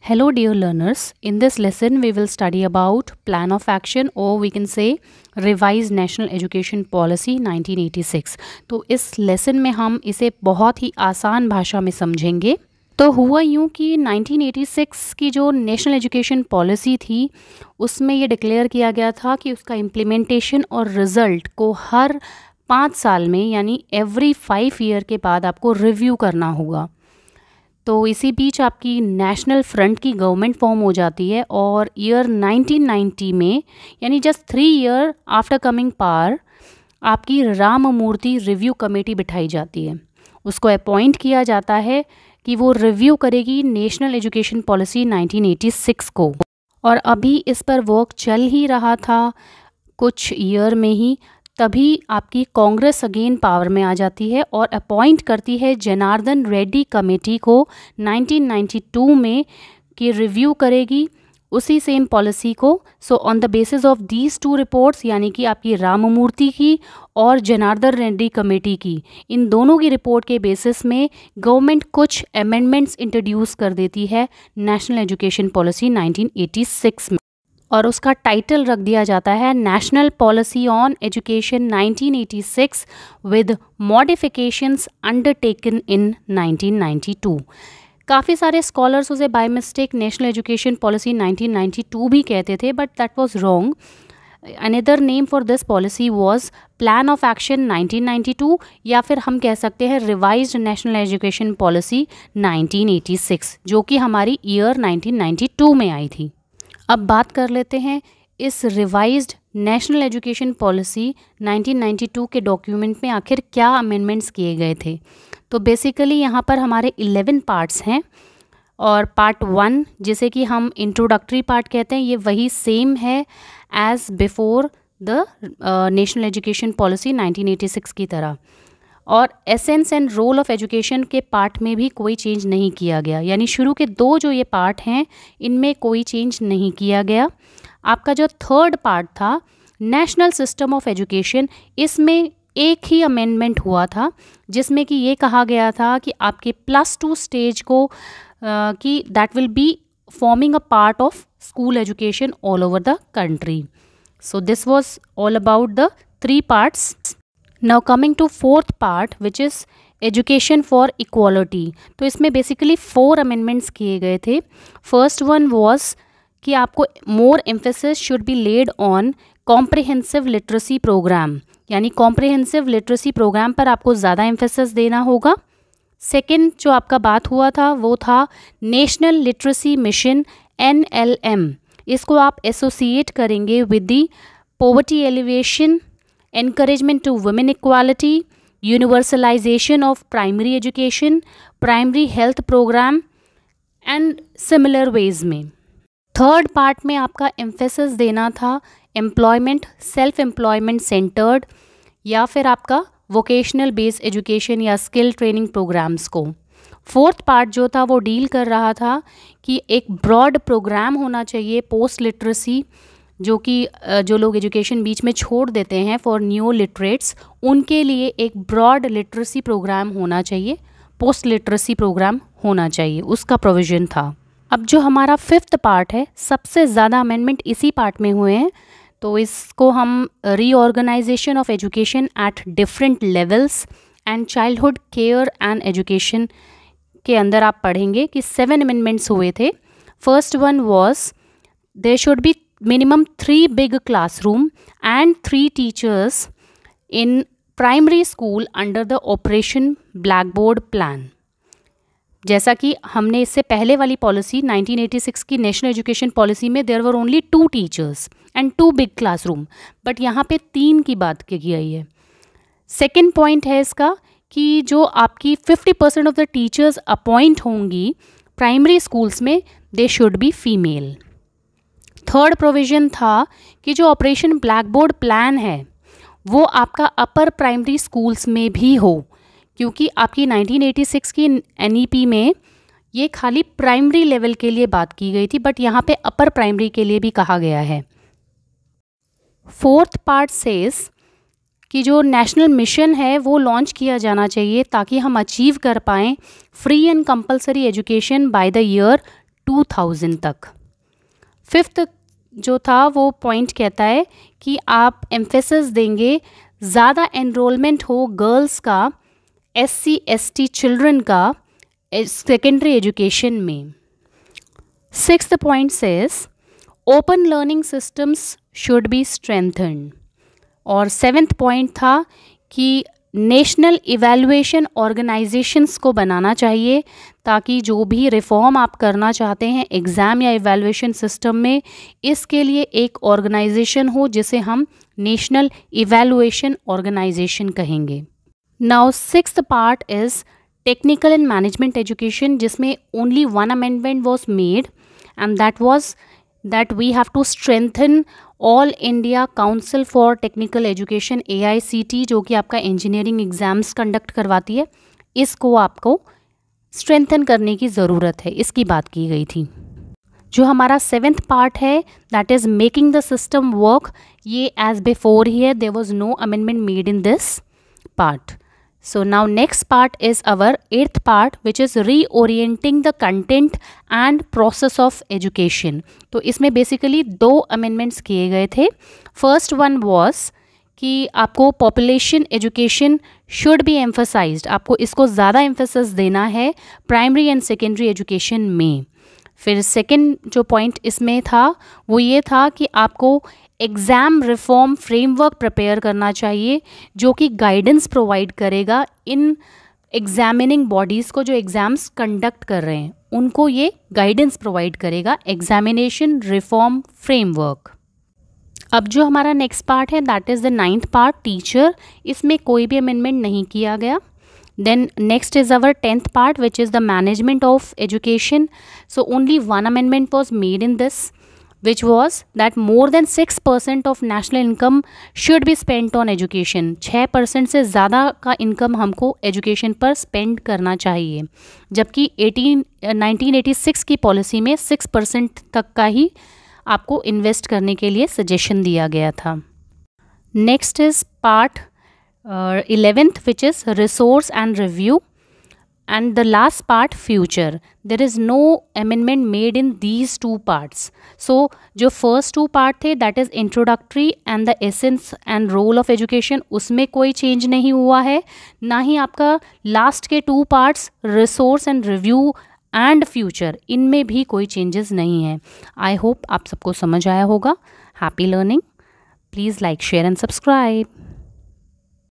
Hello dear learners, in this lesson we will study about Plan of Action or we can say Revised National Education Policy 1986। तो इस lesson में हम इसे बहुत ही आसान भाषा में समझेंगे। तो हुआ यूँ कि 1986 की जो नेशनल एजुकेशन पॉलिसी थी उसमें ये डिक्लेयर किया गया था कि उसका इम्प्लीमेंटेशन और रिज़ल्ट को हर 5 साल में यानी एवरी 5 ईयर के बाद आपको रिव्यू करना होगा। तो इसी बीच आपकी नेशनल फ्रंट की गवर्नमेंट फॉर्म हो जाती है और ईयर 1990 में यानी just 3 year after coming power आपकी राममूर्ति रिव्यू कमेटी बिठाई जाती है। उसको अपॉइंट किया जाता है कि वो रिव्यू करेगी नेशनल एजुकेशन पॉलिसी 1986 को। और अभी इस पर वर्क चल ही रहा था कुछ ईयर में ही, तभी आपकी कांग्रेस अगेन पावर में आ जाती है और अपॉइंट करती है जनार्दन रेड्डी कमेटी को 1992 में कि रिव्यू करेगी उसी सेम पॉलिसी को। So on the basis of these 2 reports यानी कि आपकी राममूर्ति की और जनार्दन रेड्डी कमेटी की, इन दोनों की रिपोर्ट के बेसिस में गवर्नमेंट कुछ अमेंडमेंट्स इंट्रोड्यूस कर देती है नेशनल एजुकेशन पॉलिसी 1986 में और उसका टाइटल रख दिया जाता है national policy on education 1986 with modifications undertaken इन 1992। काफ़ी सारे स्कॉलर्स उसे by mistake national education policy 1992 भी कहते थे, but that was wrong. Another name for this policy was plan of action 1992 या फिर हम कह सकते हैं रिवाइज्ड नेशनल एजुकेशन पॉलिसी 1986 जो कि हमारी ईयर 1992 में आई थी। अब बात कर लेते हैं इस रिवाइज्ड नेशनल एजुकेशन पॉलिसी 1992 के डॉक्यूमेंट में आखिर क्या अमेंडमेंट्स किए गए थे। तो बेसिकली यहाँ पर हमारे 11 पार्ट्स हैं और पार्ट 1 जिसे कि हम इंट्रोडक्टरी पार्ट कहते हैं, ये वही सेम है as before the national education policy 1986 की तरह। और essence and role of education के पार्ट में भी कोई चेंज नहीं किया गया, यानी शुरू के 2 जो ये पार्ट हैं इनमें कोई चेंज नहीं किया गया। आपका जो 3rd पार्ट था नेशनल सिस्टम ऑफ एजुकेशन, इसमें एक ही अमेंडमेंट हुआ था जिसमें कि ये कहा गया था कि आपके +2 स्टेज को कि that will be forming a part of school education all over the country. So this was all about the 3 parts. Now coming to 4th part which is education for equality। तो इसमें basically 4 amendments किए गए थे। First one was कि आपको more emphasis should be laid on comprehensive literacy programme, यानी comprehensive literacy programme पर आपको ज़्यादा एम्फेसिस देना होगा। सेकेंड जो आपका बात हुआ था वो था नेशनल लिटरेसी मिशन NLM, इसको आप एसोसिएट करेंगे with the poverty alleviation, encouragement to women equality, universalization of primary education, primary health program and similar ways में। 3rd पार्ट में आपका emphasis देना था employment, self employment centered या फिर आपका vocational based education या skill training programs को। 4th पार्ट जो था वो डील कर रहा था कि एक broad प्रोग्राम होना चाहिए पोस्ट लिटरेसी, जो कि जो लोग एजुकेशन बीच में छोड़ देते हैं फॉर न्यू लिटरेट्स, उनके लिए एक ब्रॉड लिटरेसी प्रोग्राम होना चाहिए, पोस्ट लिटरेसी प्रोग्राम होना चाहिए, उसका प्रोविज़न था। अब जो हमारा 5th पार्ट है, सबसे ज़्यादा अमेंडमेंट इसी पार्ट में हुए हैं, तो इसको हम reorganisation of education at different levels and childhood care and education के अंदर आप पढ़ेंगे कि 7 अमेंडमेंट्स हुए थे। First one was there should be minimum 3 big classroom and 3 teachers in primary school under the Operation Blackboard plan। जैसा कि हमने इससे पहले वाली पॉलिसी 1986 की नेशनल एजुकेशन पॉलिसी में there were only 2 teachers and 2 big classroom, but यहाँ पे 3 की बात की गई है। सेकेंड पॉइंट है इसका कि जो आपकी 50% ऑफ द टीचर्स अपॉइंट होंगी प्राइमरी स्कूल्स में they should be female. 3rd provision था कि जो ऑपरेशन ब्लैकबोर्ड प्लान है वो आपका अपर प्राइमरी स्कूल्स में भी हो, क्योंकि आपकी 1986 की NEP में ये खाली प्राइमरी लेवल के लिए बात की गई थी, बट यहाँ पे अपर प्राइमरी के लिए भी कहा गया है। 4th पार्ट सेज कि जो नेशनल मिशन है वो लॉन्च किया जाना चाहिए ताकि हम अचीव कर पाएँ free and compulsory education by the year 2000 तक। फिफ्थ जो था वो पॉइंट कहता है कि आप एम्फेसिस देंगे ज़्यादा एनरोलमेंट हो गर्ल्स का, SC/ST चिल्ड्रन का सेकेंडरी एजुकेशन में। Sixth point says open learning systems should be strengthened. और सेवेंथ पॉइंट था कि नेशनल इवैल्यूएशन ऑर्गेनाइजेशंस को बनाना चाहिए ताकि जो भी रिफॉर्म आप करना चाहते हैं एग्ज़ाम या इवैल्यूएशन सिस्टम में, इसके लिए एक ऑर्गेनाइजेशन हो जिसे हम नेशनल इवैल्यूएशन ऑर्गेनाइजेशन कहेंगे। Now sixth part is technical and management education, जिसमें only one amendment was made and that was that we have to strengthen all India council for technical education AICT, जो कि आपका engineering exams conduct करवाती है, इसको आपको strengthen करने की ज़रूरत है, इसकी बात की गई थी। जो हमारा सेवेंथ पार्ट है that is making the system work, ये एज बिफोर ही है, there was no amendment made in this part. So now next part is our eighth part, which is reorienting the content and process of education. तो इसमें basically 2 amendments किए गए थे। First one was कि आपको population education should be emphasised, आपको इसको ज़्यादा एम्फेसिस देना है प्राइमरी एंड सेकेंडरी एजुकेशन में। फिर सेकेंड जो पॉइंट इसमें था वो ये था कि आपको एग्ज़ाम रिफॉर्म फ्रेमवर्क प्रिपेयर करना चाहिए जो कि गाइडेंस प्रोवाइड करेगा इन एग्जामिनिंग बॉडीज़ को, जो एग्ज़ाम्स कंडक्ट कर रहे हैं उनको ये गाइडेंस प्रोवाइड करेगा, एग्जामिनेशन रिफॉर्म फ्रेमवर्क। अब जो हमारा नेक्स्ट पार्ट है that is the 9th part, teacher, इसमें कोई भी अमेंडमेंट नहीं किया गया। Then next is our 10th part, which is the management of education. So only one amendment was made in this, which was that more than 6% of national income should be spent on education. 6% से ज़्यादा का income हमको education पर spend करना चाहिए, जबकि 1986 की policy में 6% तक का ही आपको इन्वेस्ट करने के लिए सजेशन दिया गया था। Next is part 11th, which is resource and review, and the last part future. There is no amendment made in these 2 parts. So जो first 2 part थे that is introductory and the essence and role of education, उसमें कोई change नहीं हुआ है, ना ही आपका last के 2 parts resource and review and future, इनमें भी कोई changes नहीं है। I hope आप सबको समझ आया होगा। Happy learning. Please like, share and subscribe.